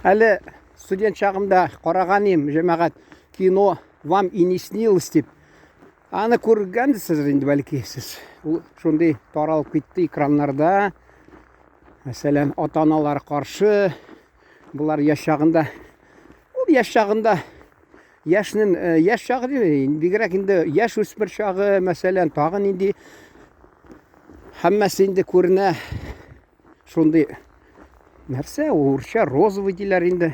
Әлі студент шағымда қараған ем, жамағат кино «Вам и не снилось» деп. Аны көргенсіз енді бәлки сіз. Шондай таралып кетті экраннарда. Мәселен, ата-аналар қаршы. Бұлар яш шағында. Ол яш шағында яш шағы деймін. Бигерәк енді яш өспір шағы, мәселен, тағын енді хаммасы енді көріне шондай нәрсе, орысша розовый дейлер енді.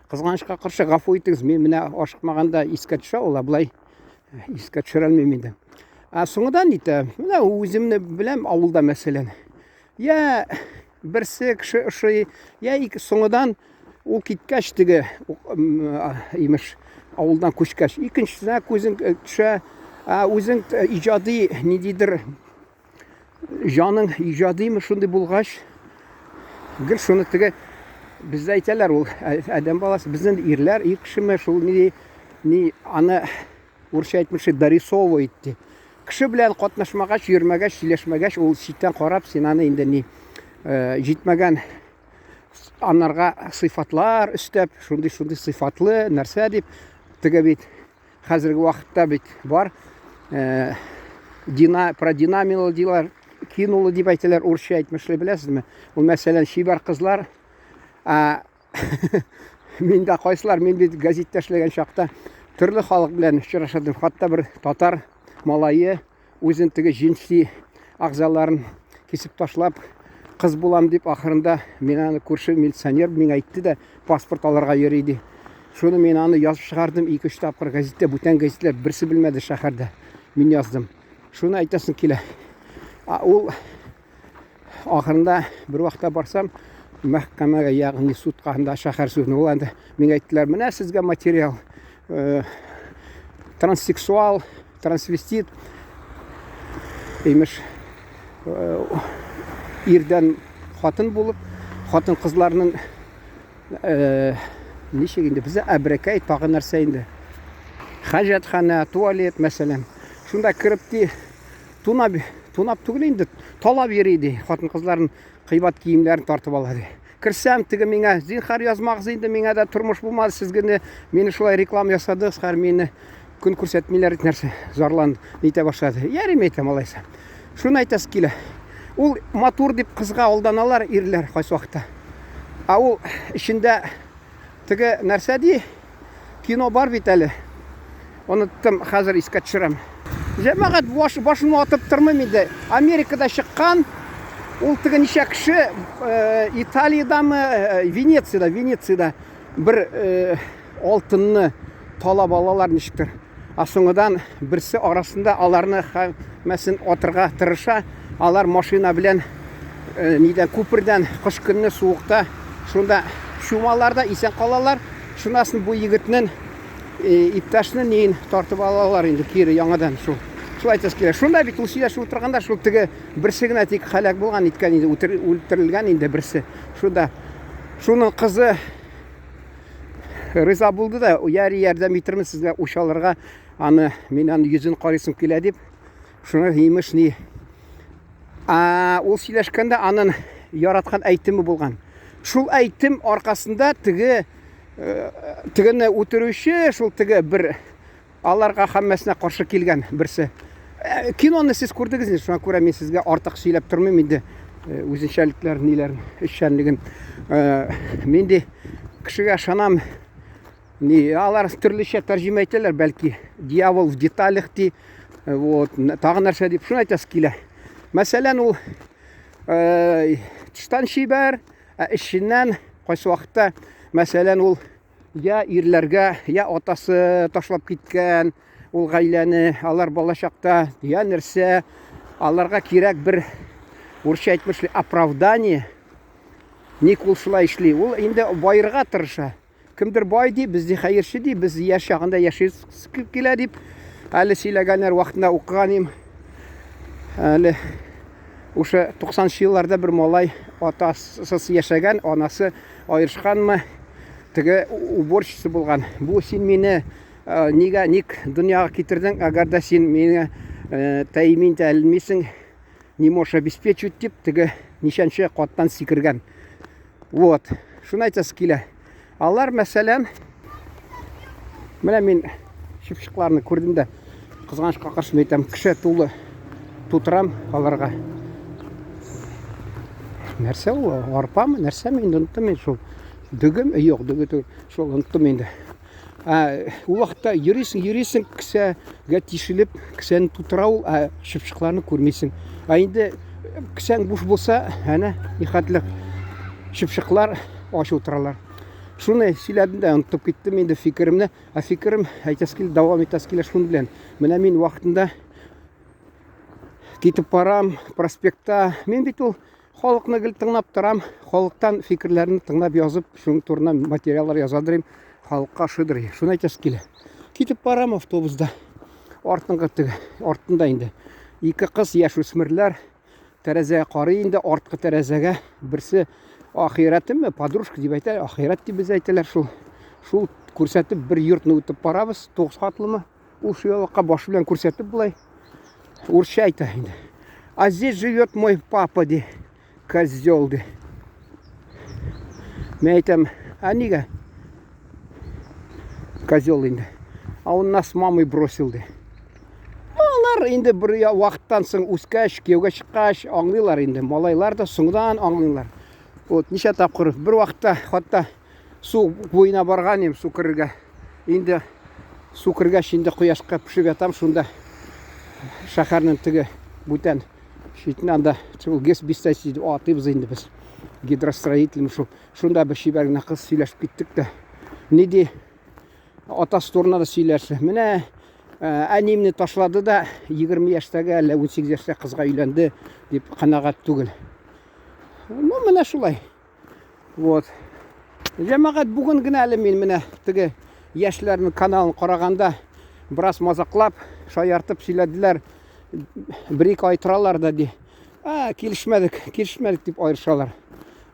Қызғанышқа қаршы ғафу етіңіз, мен міне ашықмағанда еске түша, ола бұлай еске түшіре алмаймын енді. Соңыдан дейді, міне өзімні білем ауылда мәселен. Я бірсі кіші ұшы, я соңыдан ол кеткәш тігі еміш ауылдан көшкәш. Екіншісіне көзің түші, өзің ижады не дейдір, жаның ижады ме шынды болғаш. Гіл шыны тігі бізді айталар, ол әдем баласы, біздің ерлер, кішімі шыл не аны орысша айтмышы дорисово етті. Кіші білән қатнашмағаш, жүрмәгәш, шилешмәгәш, ол шиттен қарап, сен аны енді не жетмәгән анарға сыйфатлар үстәп, шынды сыйфатлы нәрсе деп, тігі бет, қазіргі уақытта бет бар, про динамилы дейлер, кинулы деп айталар, орысша айтмышлы білесіз ме? Ол мәселен шибар қызлар, мен де қойсылар, мен де газетте эшләгән шақта түрлі халық білән ұшырашадым. Хатта бір татар малайы өзін тігі жинси ағзаларын кесіп ташлап, қыз болам деп ақырында мен аны көрші милиционер мен айтты да паспорт аларға ерейді. Шоны мен аны yazып шығардым, 2-3 тапқыр газетте, бүтән газеттер бірсі білмеді шақырды. Мен яздым. Шоны айтасын келе. Ол ақырында бір уақытта барсам, мәхкәмәгә, яғни судқа шақар сөзіне. Ол әнді мен айттылар, міне сізге материал транссексуал, трансвестит, емеш ерден қатын болып, қатын қызларының нешегінде бізді әбірекай тағы нәрсейінде. Хажатхана, туалет мәселен. Шында кіріпті тунап түгілейінді талап ерейді. Қатын қызларын қибат киімлерін тартып алады. Кірсәм тігі меңа зинхар язмағыз енді меңа да тұрмыш болмады. Сізгені мені шылай реклам ясады, сқар мені күн көрсетмелер нәрсе зарланды, нейте башлады. Яремейті малайса. Шуны айтасы келі. Ол матур деп қызға алданалар ерлер қайсы уақытта. Ол ішінде тігі нәрсе де кино бар бет әлі. Оны тым қазір еске түшірем. Жамағат башын атып тұрмым енді. Америкада шыққан, ол тігі неше кіші Италияда ма, Венецияда бір алтынны талап алалар нешіктір. Соңыдан бірсі арасында аларны мәсін отырға тырыша, алар машина білен көпірден қыш күнні суықта, шында шумаларда исен қалалар, шынасын бұл егітінің ипташының нейін тартып алалар енді кері яңадан шу. Шул айтасы келе. Шунда бит ул сөйләшеп отырганда шул теге берсе генә тик халак булган иткән инде, үлтерелгән инде берсе. Шунда шуның кызы риза булды да, яры ярдәм итермен сезгә ушаларга, аны мен аны йөзен карыйсым килә дип. Шуны имеш ни. Ул сөйләшкәндә аның яраткан әйтеме булган. Шул әйтем аркасында тегене үтерүче шул теге бер аларга хаммасына каршы килгән берсе. Киноны сіз көрдіңіз, шуңа күрә мен сізге артық сөйләп тұрмын енді өзіншәліктер нелерін, ішшәнлігін. Мен де кішіге шанам, алар түрліше тәржім айтылар, бәлки дьявол в деталях де, тағы нәрсе деп шуны айтасы келе. Мәселен ол түштан шибәр, ішінен қайсы уақытта, мәселен ол я ерлерге, я атасы ташлап кеткен, ол ғайләні, алар балашақта, я нәрсе, аларға керек бір орысша айтмышлы оправдание, не қылшылай ішлей. Ол енді байырға тұрыша. Кімдір бай dey, бізде қайыршы dey, біз яш шағында яшайыз келе деп, әлі сөйлегенер уақытында оқыған ем. Әлі ұшы 90-шы жылларда бір малай атасыз яшаған, анасы айыршқан ма, тігі уборщицы болған. Бұл сен мені ник дүнияға кетірдің, агарда сен мені тәймен тәлімесің, не можешь обеспечивать деп, тігі нешенші қаттан секірген. Вот, шуны айтасы келе. Алар мәсәлән, менә мин шипшыкларны күрдем дә, кызганычка каршы әйтәм, кеше тулы тутырам аларга. Нәрсә ул? Арпамы? Нәрсәме? Инде оныттым мин шул. Дөгеме? Юк, дөге түгел. Шул оныттым инде. Ул вакытта йөрисең, кесәгә тишелеп, кесәне тутыра ул, шипшыкларны күрмисең. Инде кесәң буш булса, әнә нихәтле шипшыклар ачып утыралар. Шуны сөйләдем дә онытып киттем инде фикеремне. Фикерем әйтәсе килә, дәвам итәсе килә шуның белән. Менә мин вакытында китеп барам проспектта. Мин бит ул халыкны гел тыңлап торам, халыктан фикерләрне тыңлап язып, шуның турында материаллар язадырым, халыкка шыдырый. Шуны әйтәсе килә. Китеп барам автобуста. Артында инде ике кыз яшүсмерләр тәрәзәгә карый инде, арткы тәрәзәгә. Берсе ахиратымы, подружка дип әйтә, ахират дип без әйтәләр шул. Шул күрсәтеп бер йортны үтеп барабыз, 9 катлымы. Ул шуялыкка башы белән күрсәтеп булай. Урысча әйтә инде. А здесь живет мой папа ди. Козел ди. Мен әйтәм, нигә? Козел инде. Он нас мамой бросил ди. Алар инде бер вакыттан соң үскәч, кияүгә чыккач, аңлыйлар инде. Малайлар да соңдан аңлыйлар. Вот ничә тапкыр бер вакытта хатта су буена барган су кергә. Инде су кергәч инде кояшка пешеп ятам, шунда шәһәрнең теге бүтән шитнән дә гес бистәсе дип атыйбыз инде без. Гидростроитель шул. Шунда бер шибәр генә кыз сөйләшеп киттек дә. Ни ди? Атасы турында да сөйләште. Менә әнимне ташлады да 20 яшьтәге, әллә 18 яшьтә кызга өйләнде дип канагать түгел. Ну, менә шулай. Вот. Җәмәгать бүген генә әле мин менә теге яшьләрнең каналын караганда бераз мазаклап, шаяртып сөйләделәр. Бер-ике ай торалар да ди. Килешмәдек дип аерышалар.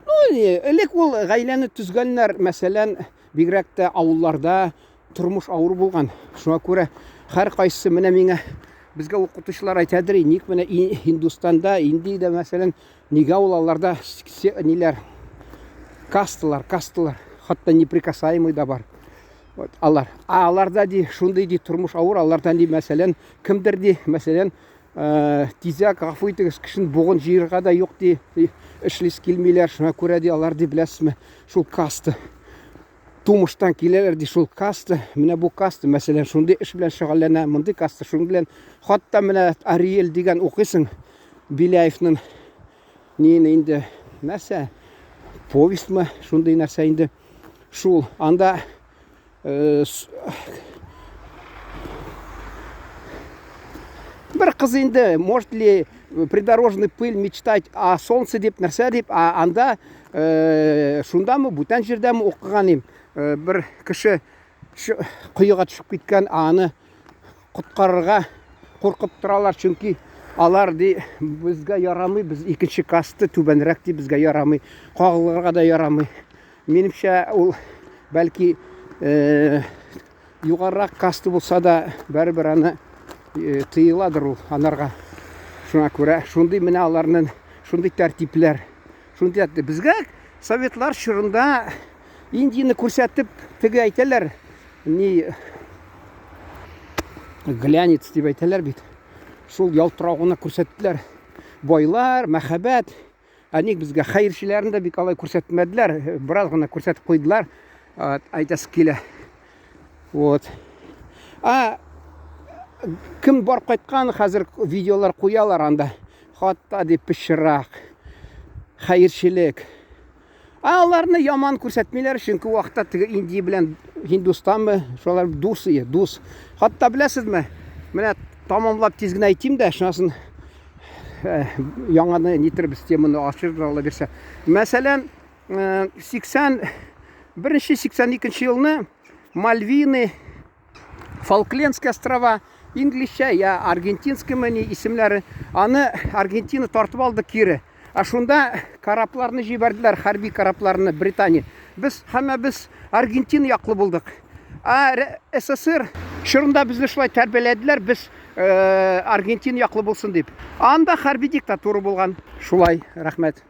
Ну, элек ул гаиләне төзгәннәр, мәсәлән, бигрәк тә авылларда тормыш авыр булган. Шуңа күрә һәр кайсы менә миңа безгә укытучылар әйтәдер, ник менә Һиндстанда, Индиядә мәсәлән, нигә ул аларда ниләр касталар, хатта неприкасаемый да бар. Вот аларда ди шундый ди тормыш авыр, алардан ди мәсәлән кемдер ди, мәсәлән, тизәк гафу итегез, кешен бугын җыярга да юк ди, эшлис килмиләр, шуңа күрә ди алар ди беләсезме, шул касты тумыштан киләләр ди, шул касты, менә бу касты, мәсәлән, шундый эш белән шөгыльләнә, мондый касты, шуның белән хатта менә Ариэль дигән укыйсың, Беляевның инде нәрсә, повестьмы, шундый нәрсә инде, шул, анда бер кыз инде, может ли придорожный пыль мечтать о солнце дип, нәрсә дип, анда шундамы, бүтән җирдәме укыган бер кеше кыйга төшеп киткән, аны коткарырга куркып торалар, чөнки алар ди безгә ярамый, без икенче касты түбәнрәк ди, безгә ярамый, кагылырга да ярамый. Минемчә ул бәлки югарырак касты булса да бәрбер аны тыйыладыр ул анарга. Шуңа күрә шундый менә аларның шундый тәртипләр. Шундый безгә советлар чорында Индияны күрсәтеп теге әйтәләр, ни глянец дип әйтәләр бит. Шул ялтырауына күрсәттеләр. Байлар, мәхәббәт. Ник безгә хәерчеләрне дә бик алай күрсәтмәделәр, бераз гына күрсәтеп куйдылар. Әйтәсе килә. Вот. Кем бар кайткан, хәзер видеолар куялар анда. Хатта дип пешрак. Хәерчелек. Аларны яман күрсәтмиләр, чөнки вакытта теге Индия белән Һиндстанмы, шулар дус. Хатта беләсезме? Менә тамамлап тиз генә әйтим дә, шунасын яңаны нитербез теманы ачып ала бирсә. Мәсәлән, 81-82 елны Мальвины, Фолклендские острова, инглишчә я аргентинскими исемләре, аны Аргентина тартып алды кире. Шунда корабларны җибәрделәр, хәрби корабларны Британия. Без Аргентина яклы булдык. СССР шурында безне шулай тәрбияләделәр, без Аргентина яклы булсын дип. Анда хәрби диктатура булган. Шулай, рәхмәт.